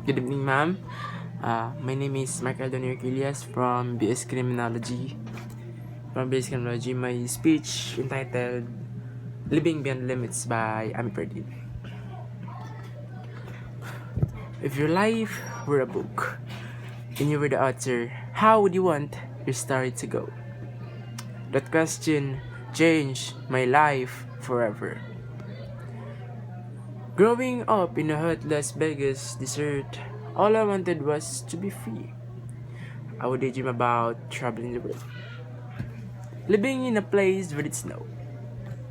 Good evening, ma'am. My name is Michael Donir from BS Criminology. My speech entitled Living Beyond Limits by Purdin. If your life were a book and you were the author, how would you want your story to go? That question changed my life forever. Growing up in a hot Las Vegas desert, all I wanted was to be free. I would daydream about traveling the world, living in a place where it snowed.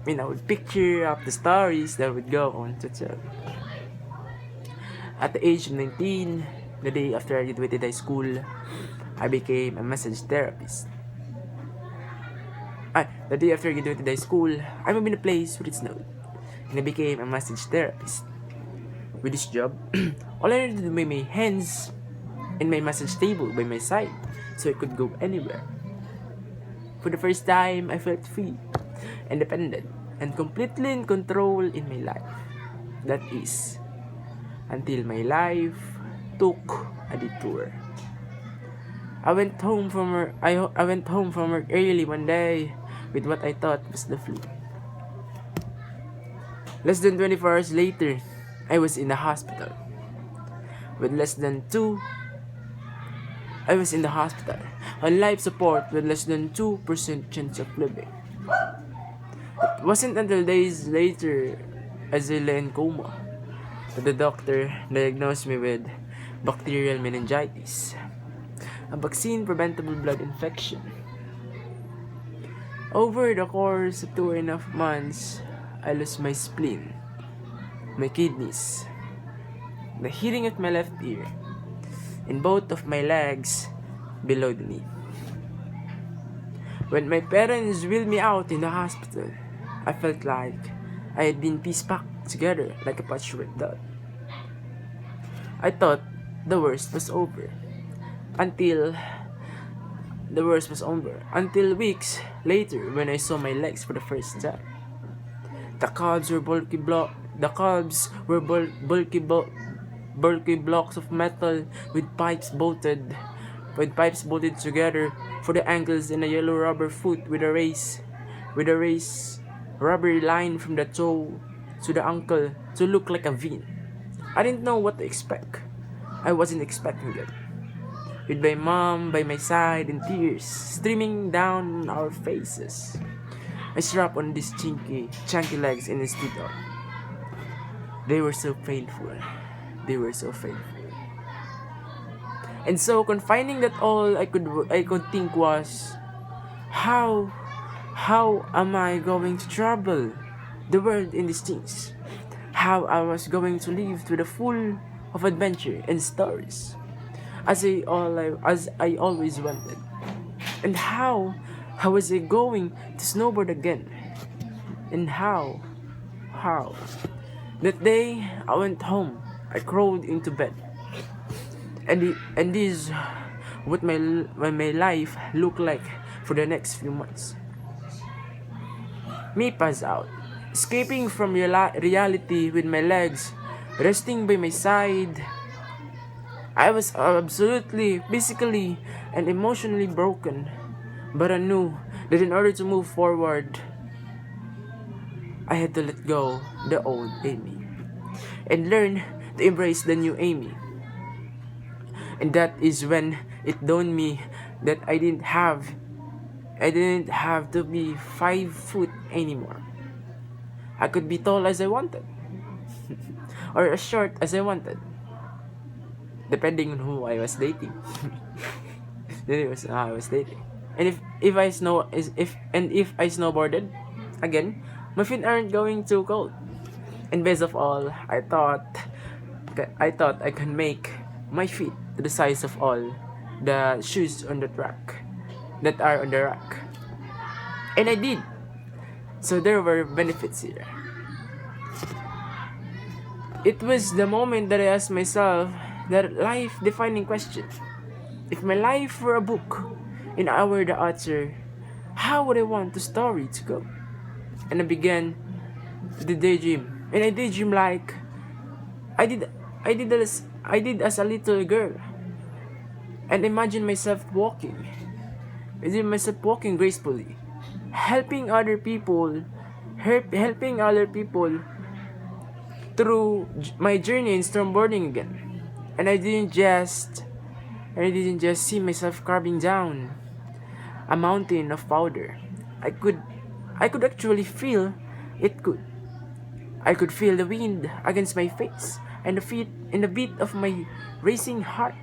I would picture up the stories that would go on to tell. At the age of 19, the day after I graduated high school, I became a massage therapist. The day after I graduated high school, I moved in a place where it snowed, and I became a massage therapist. With this job, all I needed to do was my hands and my massage table by my side, so I could go anywhere. For the first time, I felt free, independent, and completely in control in my life. That is, until my life took a detour. I went home from work early one day with what I thought was the flu. Less than 24 hours later, I was in the hospital. I was in the hospital on life support with less than 2% chance of living. It wasn't until days later, as I lay in coma, that the doctor diagnosed me with bacterial meningitis, a vaccine-preventable blood infection. Over the course of 2.5 months, I lost my spleen, my kidneys, the hearing of my left ear, and both of my legs below the knee. When my parents wheeled me out in the hospital, I felt like I had been piece-packed together like a patchwork doll. I thought the worst was over. Until weeks later when I saw my legs for the first time. The calves were bulky blocks of metal with pipes bolted together for the ankles, and a yellow rubber foot with a raised rubber line from the toe to the ankle to look like a V. I didn't know what to expect. I wasn't expecting it. With my mom by my side and tears streaming down our faces, I strapped on these chunky legs and stood up. They were so painful. And so confining that all I could think was, how am I going to travel the world in these things? How I was going to live to the full of adventure and stories, as I always wanted. And how was I going to snowboard again? And how? That day I went home. I crawled into bed. And this what my life looked like for the next few months. Me passed out, escaping from reality with my legs resting by my side. I was absolutely physically and emotionally broken, but I knew that in order to move forward, I had to let go the old Amy and learn to embrace the new Amy. And that is when it dawned me that I didn't have to be 5 foot anymore. I could be tall as I wanted, or as short as I wanted, depending on who I was dating. Then it was I was dating. And if I snowboarded again, my feet aren't going too cold. And best of all, I thought I can make my feet to the size of all the shoes on the track that are on the rack. And I did. So there were benefits here. It was the moment that I asked myself that life-defining question. If my life were a book and I were the author, how would I want the story to go? And I began to daydream. And I daydream like I did I did as a little girl, and imagine myself walking gracefully, helping other people, helping other people through my journey in snowboarding again. And I didn't just see myself carving down a mountain of powder. I could I could actually feel it could. I could feel the wind against my face and the beat of my racing heart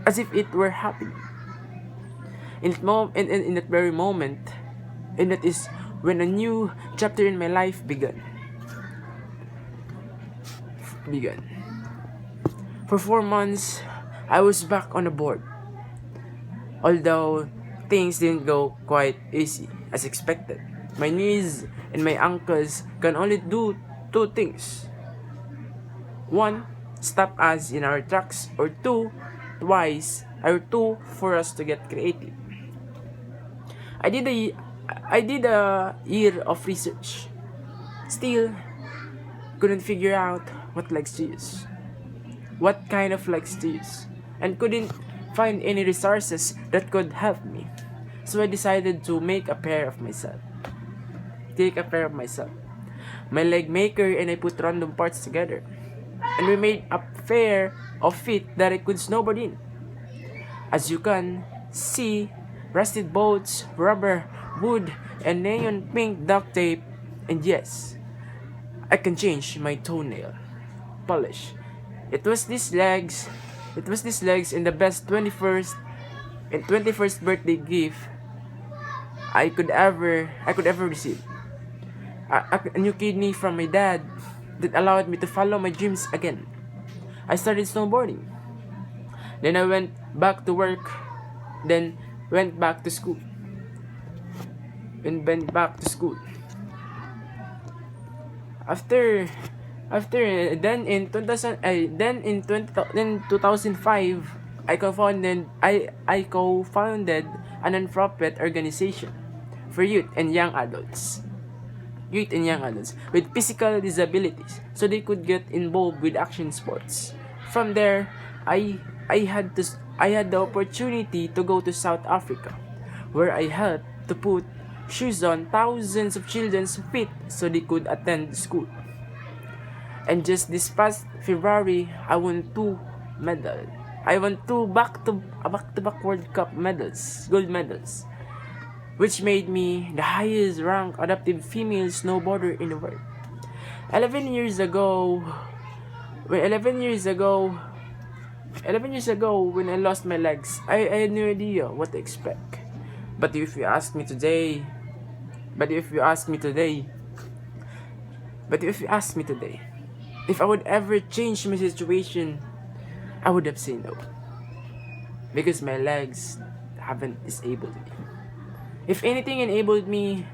as if it were happening. In that very moment, and that is when a new chapter in my life began. For 4 months, I was back on the board, although things didn't go quite easy as expected. My knees and my ankles can only do two things: one, stop us in our tracks, or two, for us to get creative. I did a I did a year of research. Still, couldn't figure out what legs to use, what kind of legs to use, and couldn't find any resources that could help me. So I decided to take a pair of myself, my leg maker, and I put random parts together, and we made a pair of feet that I could snowboard in. As you can see, rusted bolts, rubber, wood, and neon pink duct tape, and yes, I can change my toenail polish. It was these legs, in the best 21st birthday gift I could ever receive. A new kidney from my dad that allowed me to follow my dreams again. I started snowboarding. Then I went back to work. Then went back to school. After then in 2005 I co-founded a non-profit organization for youth and young adults with physical disabilities so they could get involved with action sports. From there, I had the opportunity to go to South Africa, where I helped to put shoes on thousands of children's feet so they could attend school. And just this past February, I won two medals. I won two back-to-back World Cup gold medals, which made me the highest ranked adaptive female snowboarder in the world. 11 years ago, when 11 years ago when I lost my legs, I had no idea what to expect. But if you ask me today, if I would ever change my situation, I would have said no. Because my legs haven't disabled me. If anything enabled me,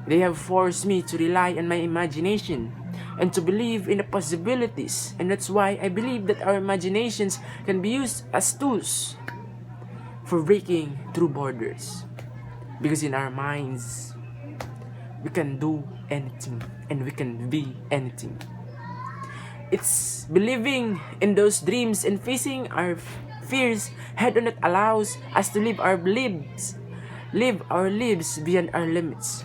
they have forced me to rely on my imagination and to believe in the possibilities. And that's why I believe that our imaginations can be used as tools for breaking through borders. Because in our minds, we can do anything and we can be anything. It's believing in those dreams and facing our fears head on that allows us to live our lives beyond our limits.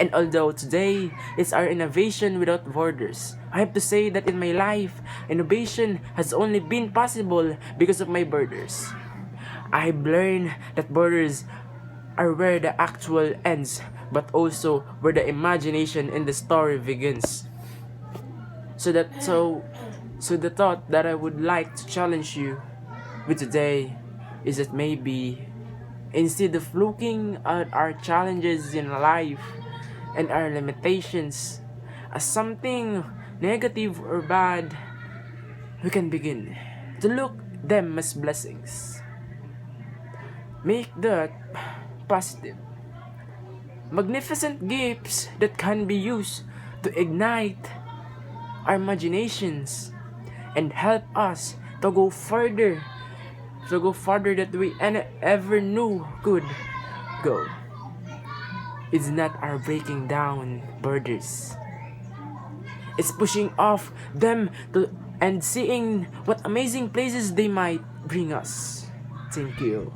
And although today is our innovation without borders, I have to say that in my life, innovation has only been possible because of my borders. I've learned that borders are where the actual ends, but also where the imagination in the story begins. So the thought that I would like to challenge you with today is that maybe instead of looking at our challenges in life and our limitations as something negative or bad, we can begin to look them as blessings. Make that positive, magnificent gifts that can be used to ignite our imaginations and help us to go further that we ever knew could go. It's not our breaking down borders. It's pushing off them and seeing what amazing places they might bring us. Thank you.